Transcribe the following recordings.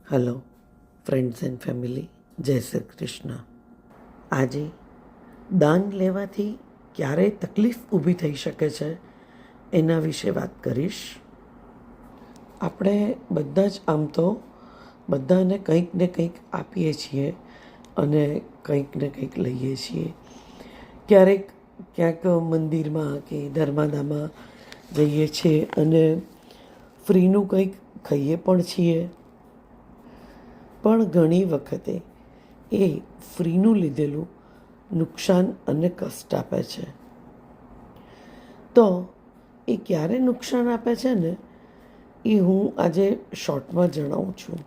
Hello friends and family, જય શ્રી કૃષ્ણ. આજે દાન લેવાથી ક્યારે તકલીફ ઊભી થઈ શકે છે એના વિશે વાત કરીશ. આપણે બધા જ આમ તો બધાને કંઈક ને કંઈક આપીએ છીએ અને કંઈક ને કંઈક લઈએ છીએ. ક્યારેક ક્યાંક મંદિરમાં કે ધર્માદામાં જઈએ છીએ અને ફ્રીનું કંઈક ખાઈએ પણ છીએ, પણ ઘણી વખતે એ ફ્રીનું લીધેલું નુકસાન અને કષ્ટ આપે છે. તો એ ક્યારે નુકસાન આપે છે ને એ હું આજે શોર્ટમાં જણાવું છું.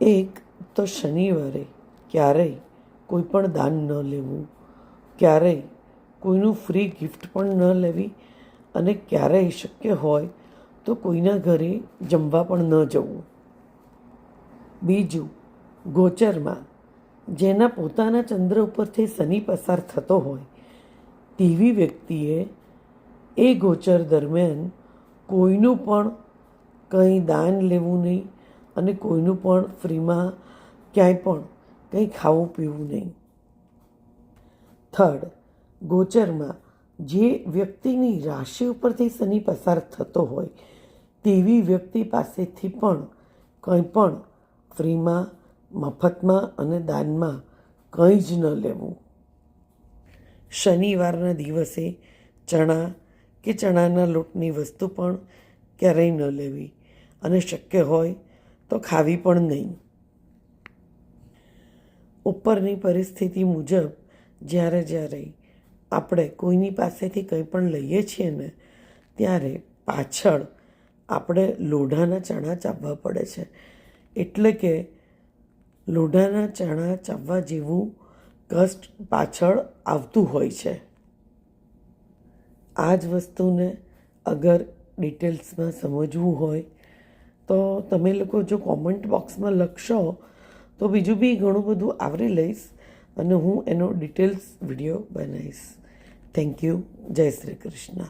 એક તો શનિવારે ક્યારેય કોઈ પણ દાન ન લેવું, ક્યારેય કોઈનું ફ્રી ગિફ્ટ પણ ન લેવી અને ક્યારેય શક્ય હોય તો કોઈના ઘરે જમવા પણ ન જવું. બીજું, ગોચરમાં જેના પોતાના ચંદ્ર ઉપરથી શનિ પસાર થતો હોય તેવી વ્યક્તિએ એ ગોચર દરમિયાન કોઈનું પણ કંઈ દાન લેવું નહીં અને કોઈનું પણ ફ્રીમાં ક્યાંય પણ કંઈ ખાવું પીવું નહીં. થર્ડ, ગોચરમાં જે વ્યક્તિની રાશિ ઉપરથી શનિ પસાર થતો હોય તેવી વ્યક્તિ પાસેથી પણ કંઈ પણ ફ્રીમાં, મફતમાં અને દાનમાં કંઈ જ ન લેવું. શનિવારના દિવસે ચણા કે ચણાના લોટની વસ્તુ પણ ક્યારેય ન લેવી અને શક્ય હોય તો ખાવી પણ નહીં. ઉપરની પરિસ્થિતિ મુજબ જ્યારે આપણે કોઈની પાસેથી કંઈ પણ લઈએ છીએ ને ત્યારે પાછળ આપણે લોઢાના ચણા ચાવવા પડે છે. એટલે કે લોઢાના ચણા ચાવવા જેવું કષ્ટ પાછળ આવતું હોય છે. આ જ વસ્તુને અગર ડિટેલ્સમાં સમજવું હોય તો તમે લોકો જો કોમેન્ટ બોક્સમાં લખશો તો બીજું બી ઘણું બધું આવરી લઈશ અને હું એનો ડિટેલ્સ વિડીયો બનાવીશ. Thank you. જય શ્રી કૃષ્ણ.